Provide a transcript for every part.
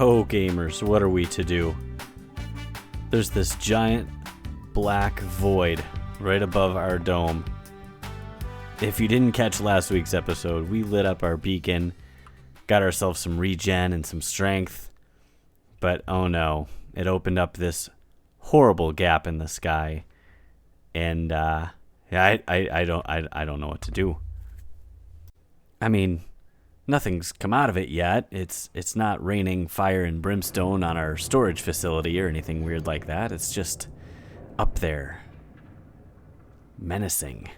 Oh, gamers, what are we to do? There's this giant black void right above our dome. If you didn't catch last week's episode, we lit up our beacon, got ourselves some regen and some strength, but oh no, it opened up this horrible gap in the sky, and I don't know what to do. I mean, nothing's come out of it yet. It's not raining fire and brimstone on our storage facility or anything weird like that. It's just up there, menacing.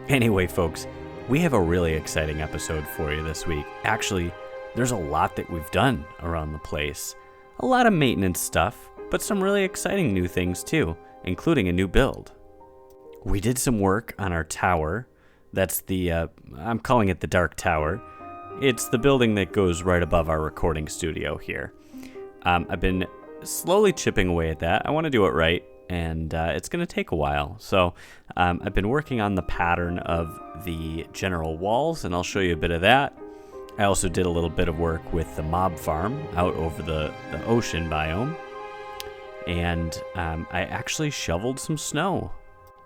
Anyway, folks, we have a really exciting episode for you this week. Actually, there's a lot that we've done around the place. A lot of maintenance stuff, but some really exciting new things too, including a new build. We did some work on our tower. That's I'm calling it the Dark Tower. It's the building that goes right above our recording studio here. I've been slowly chipping away at that. I want to do it right, and it's going to take a while. So I've been working on the pattern of the general walls, and I'll show you a bit of that. I also did a little bit of work with the mob farm out over the ocean biome, and I actually shoveled some snow.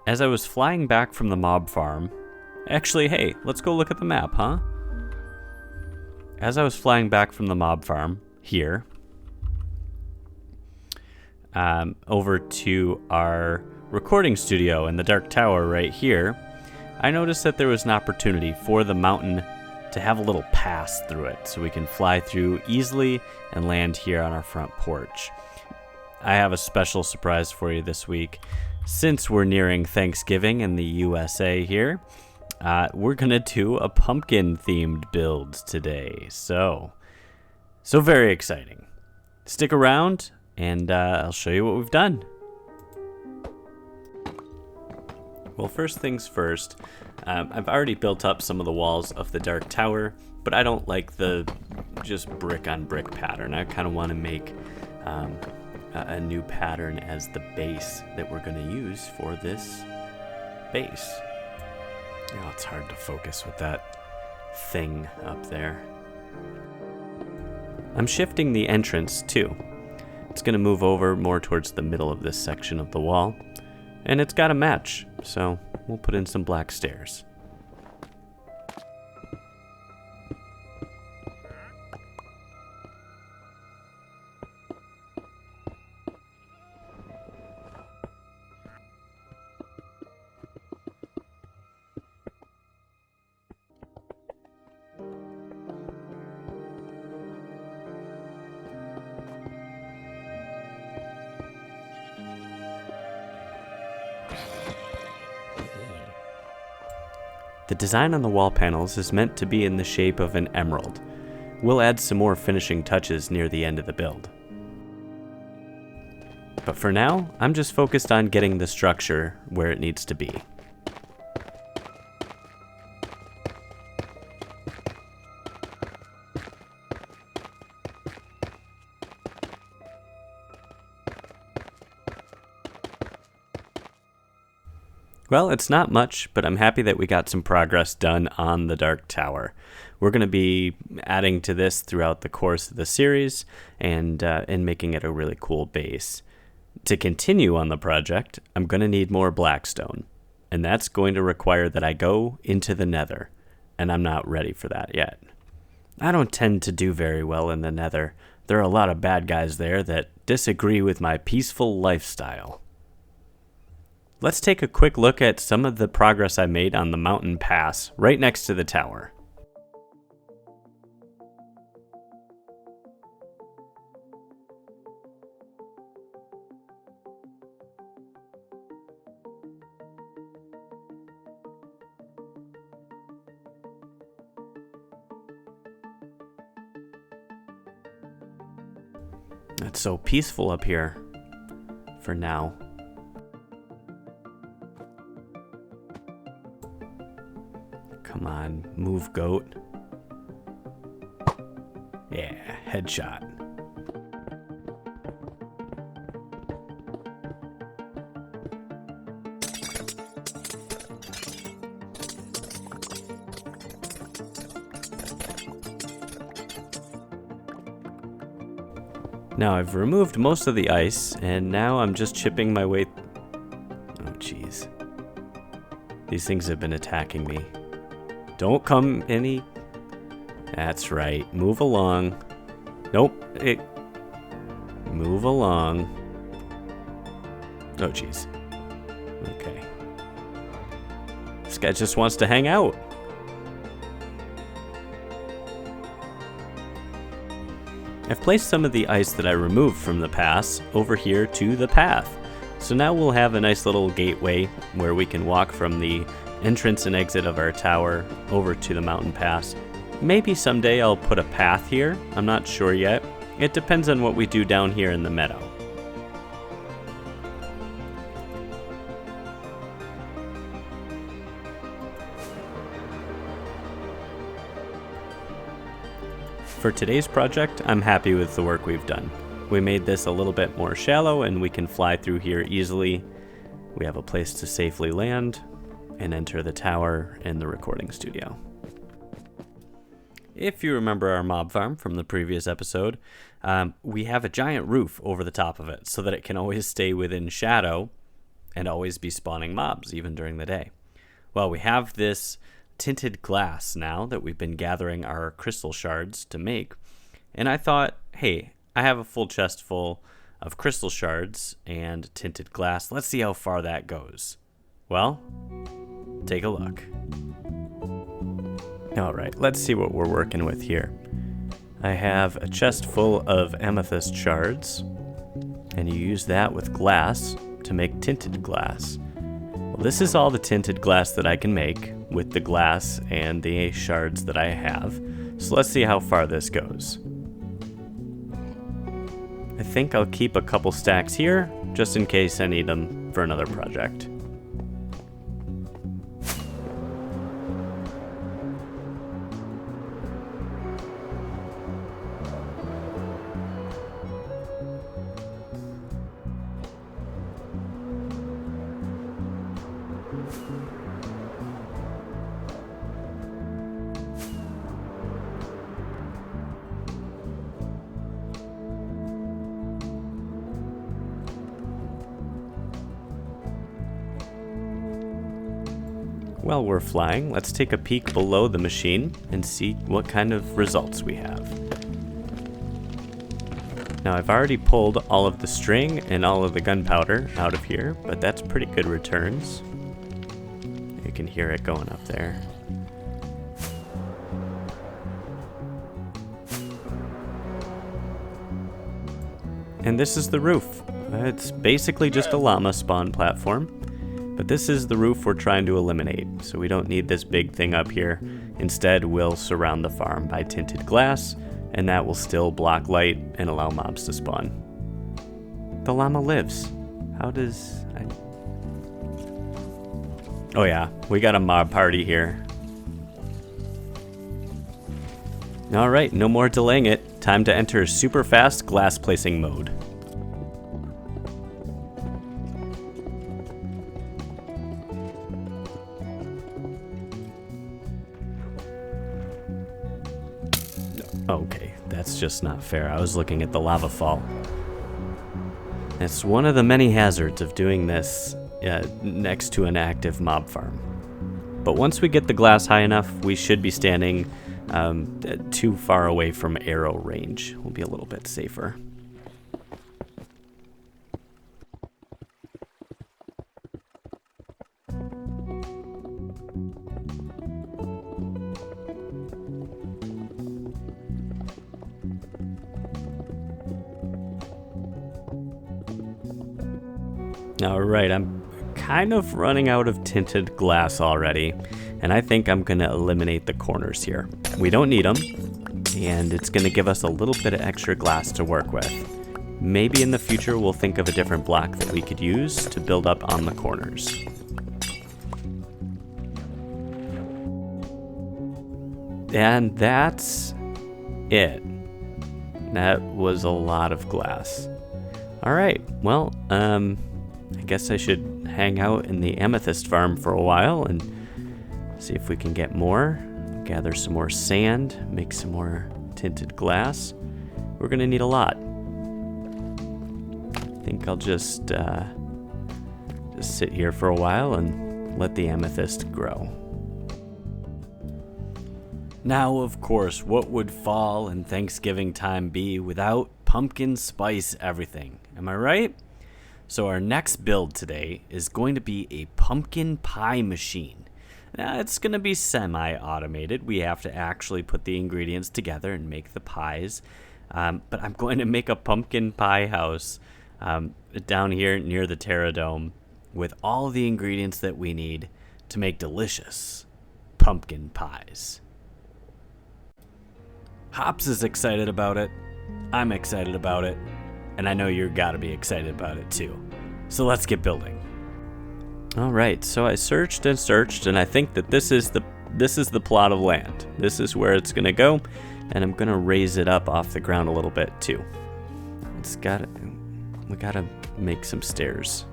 As I was flying back from the mob farm, actually, hey, let's go look at the map, huh? As I was flying back from the mob farm here, over to our recording studio in the Dark Tower right here, I noticed that there was an opportunity for the mountain to have a little pass through it so we can fly through easily and land here on our front porch. I have a special surprise for you this week. Since we're nearing Thanksgiving in the USA here, we're going to do a pumpkin-themed build today. So very exciting. Stick around, and I'll show you what we've done. Well, first things first, I've already built up some of the walls of the Dark Tower, but I don't like the just brick-on-brick pattern. I kind of want to make a new pattern as the base that we're going to use for this base. Oh, it's hard to focus with that thing up there. I'm shifting the entrance too. It's going to move over more towards the middle of this section of the wall, and it's got to match, so we'll put in some black stairs. The design on the wall panels is meant to be in the shape of an emerald. We'll add some more finishing touches near the end of the build. But for now, I'm just focused on getting the structure where it needs to be. Well, it's not much, but I'm happy that we got some progress done on the Dark Tower. We're going to be adding to this throughout the course of the series and making it a really cool base. To continue on the project, I'm going to need more blackstone, and that's going to require that I go into the Nether, and I'm not ready for that yet. I don't tend to do very well in the Nether. There are a lot of bad guys there that disagree with my peaceful lifestyle. Let's take a quick look at some of the progress I made on the mountain pass right next to the tower. It's so peaceful up here for now. Come on, move, goat. Yeah, headshot. Now I've removed most of the ice, and now I'm just chipping my way... Oh, jeez. These things have been attacking me. Don't come any... That's right. Move along. Nope. Move along. Oh, jeez. Okay. This guy just wants to hang out. I've placed some of the ice that I removed from the pass over here to the path. So now we'll have a nice little gateway where we can walk from the entrance and exit of our tower over to the mountain pass. Maybe someday I'll put a path here. I'm not sure yet. It depends on what we do down here in the meadow. For today's project, I'm happy with the work we've done. We made this a little bit more shallow and we can fly through here easily. We have a place to safely land and enter the tower and the recording studio. If you remember our mob farm from the previous episode, we have a giant roof over the top of it so that it can always stay within shadow and always be spawning mobs even during the day. Well, we have this tinted glass now that we've been gathering our crystal shards to make. And I thought, hey, I have a full chest full of crystal shards and tinted glass. Let's see how far that goes. Well, take a look. All right, let's see what we're working with here. I have a chest full of amethyst shards, and you use that with glass to make tinted glass. Well, this is all the tinted glass that I can make with the glass and the shards that I have. So let's see how far this goes. I think I'll keep a couple stacks here, just in case I need them for another project. While we're flying, let's take a peek below the machine and see what kind of results we have. Now I've already pulled all of the string and all of the gunpowder out of here, but that's pretty good returns. You can hear it going up there. And this is the roof. It's basically just a llama spawn platform. But this is the roof we're trying to eliminate, so we don't need this big thing up here. Instead, we'll surround the farm by tinted glass, and that will still block light and allow mobs to spawn. The llama lives. How does... Oh yeah, we got a mob party here. Alright, no more delaying it. Time to enter super fast glass placing mode. Okay, that's just not fair. I was looking at the lava fall. It's one of the many hazards of doing this next to an active mob farm. But once we get the glass high enough, we should be standing too far away from arrow range. We'll be a little bit safer. Alright, I'm kind of running out of tinted glass already, and I think I'm going to eliminate the corners here. We don't need them, and it's going to give us a little bit of extra glass to work with. Maybe in the future we'll think of a different block that we could use to build up on the corners. And that's it. That was a lot of glass. Alright, well, I guess I should hang out in the amethyst farm for a while and see if we can get more. Gather some more sand, make some more tinted glass. We're gonna need a lot. think I'll just sit here for a while and let the amethyst grow. Now, of course, what would fall and Thanksgiving time be without pumpkin spice everything? Am I right? So our next build today is going to be a pumpkin pie machine. Now, it's going to be semi-automated. We have to actually put the ingredients together and make the pies. But I'm going to make a pumpkin pie house down here near the Terra Dome with all the ingredients that we need to make delicious pumpkin pies. Hops is excited about it. I'm excited about it. And I know you're gotta be excited about it too. So let's get building. All right, so I searched and searched, and I think that this is the plot of land. This is where it's gonna go, and I'm gonna raise it up off the ground a little bit too. We gotta make some stairs.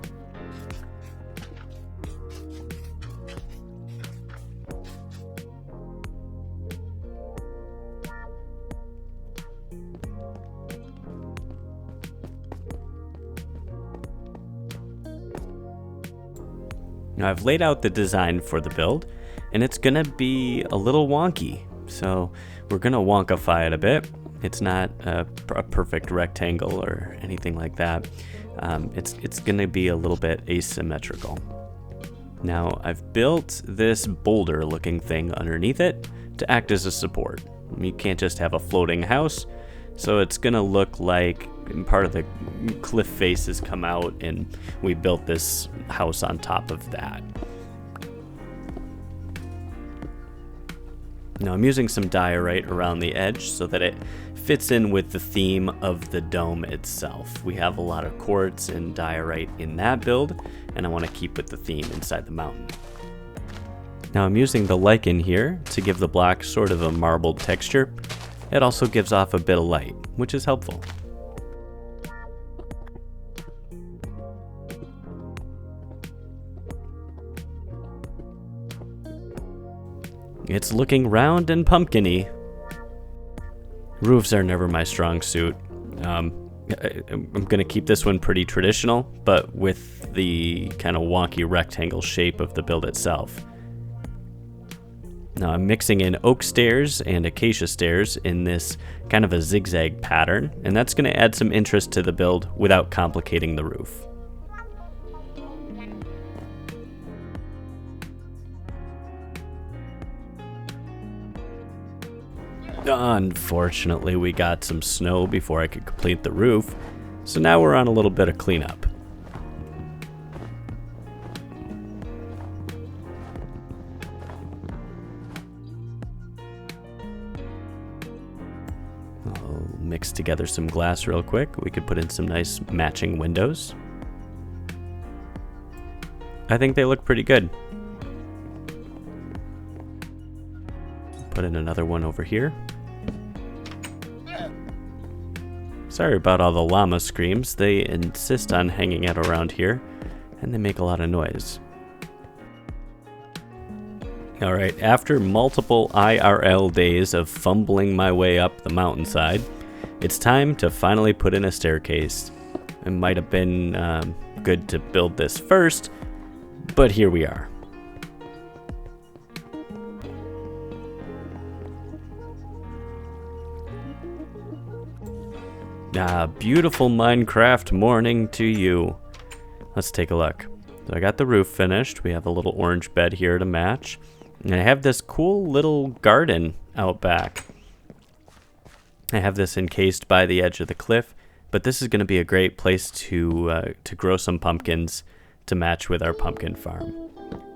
Now I've laid out the design for the build, and it's gonna be a little wonky. So we're gonna wonkify it a bit. It's not a perfect rectangle or anything like that. It's gonna be a little bit asymmetrical. Now I've built this boulder looking thing underneath it to act as a support. You can't just have a floating house, so it's gonna look like part of the cliff face has come out and we built this house on top of that. Now I'm using some diorite around the edge so that it fits in with the theme of the dome itself. We have a lot of quartz and diorite in that build, and I want to keep with the theme inside the mountain. Now I'm using the lichen here to give the block sort of a marbled texture. It also gives off a bit of light, which is helpful. It's looking round and pumpkin-y. Roofs are never my strong suit. I'm gonna keep this one pretty traditional, but with the kind of wonky rectangle shape of the build itself. Now I'm mixing in oak stairs and acacia stairs in this kind of a zigzag pattern, and that's gonna add some interest to the build without complicating the roof. Unfortunately, we got some snow before I could complete the roof, so now we're on a little bit of cleanup. I'll mix together some glass real quick. We could put in some nice matching windows. I think they look pretty good. Put in another one over here. Sorry about all the llama screams. They insist on hanging out around here, and they make a lot of noise. Alright, after multiple IRL days of fumbling my way up the mountainside, it's time to finally put in a staircase. It might have been good to build this first, but here we are. Beautiful Minecraft morning to you. Let's take a look. So I got the roof finished. We have a little orange bed here to match. And I have this cool little garden out back. I have this encased by the edge of the cliff, but this is going to be a great place to grow some pumpkins to match with our pumpkin farm.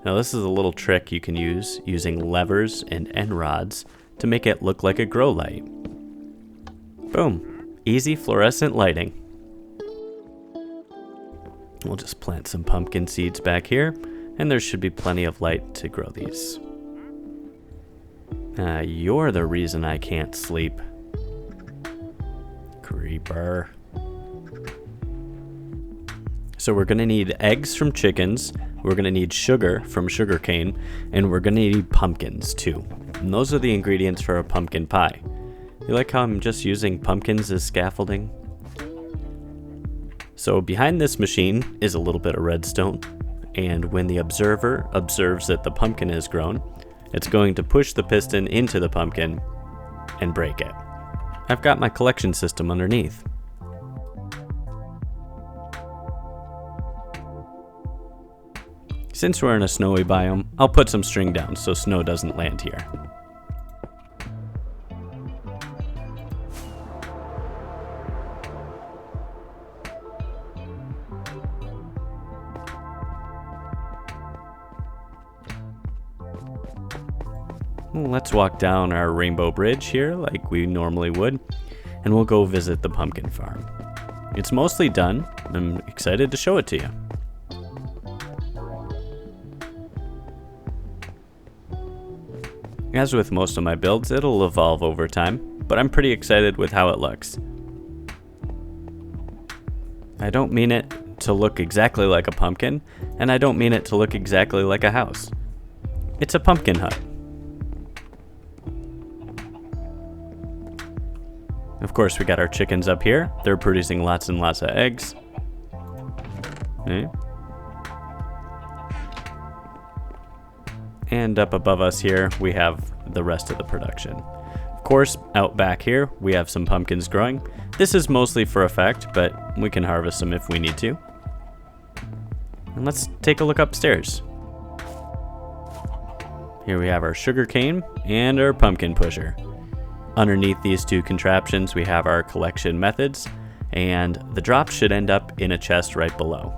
Now this is a little trick you can use using levers and end rods to make it look like a grow light. Boom. Easy fluorescent lighting. We'll just plant some pumpkin seeds back here, and there should be plenty of light to grow these. You're the reason I can't sleep. Creeper. So we're gonna need eggs from chickens, we're gonna need sugar from sugarcane, and we're gonna need pumpkins too. And those are the ingredients for a pumpkin pie. You like how I'm just using pumpkins as scaffolding? So behind this machine is a little bit of redstone, and when the observer observes that the pumpkin has grown, it's going to push the piston into the pumpkin and break it. I've got my collection system underneath. Since we're in a snowy biome, I'll put some string down so snow doesn't land here. Let's walk down our rainbow bridge here like we normally would, and we'll go visit the pumpkin farm. It's mostly done. I'm excited to show it to you. As with most of my builds, it'll evolve over time, but I'm pretty excited with how it looks. I don't mean it to look exactly like a pumpkin, and I don't mean it to look exactly like a house. It's a pumpkin hut. Of course, we got our chickens up here. They're producing lots and lots of eggs. Okay. And up above us here, we have the rest of the production. Of course, out back here, we have some pumpkins growing. This is mostly for effect, but we can harvest them if we need to. And let's take a look upstairs. Here we have our sugar cane and our pumpkin pusher. Underneath these two contraptions, we have our collection methods, and the drops should end up in a chest right below.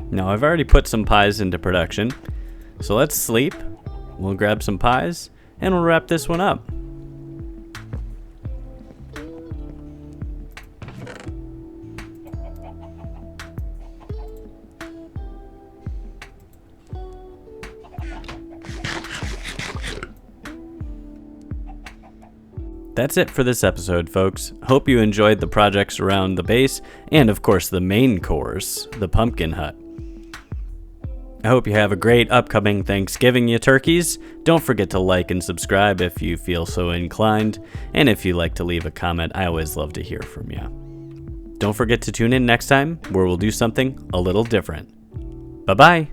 Now I've already put some pies into production, so let's sleep. We'll grab some pies, and we'll wrap this one up. That's it for this episode, folks. Hope you enjoyed the projects around the base, and of course the main course, the pumpkin hut. I hope you have a great upcoming Thanksgiving, you turkeys. Don't forget to like and subscribe if you feel so inclined. And if you like to leave a comment, I always love to hear from you. Don't forget to tune in next time where we'll do something a little different. Bye-bye.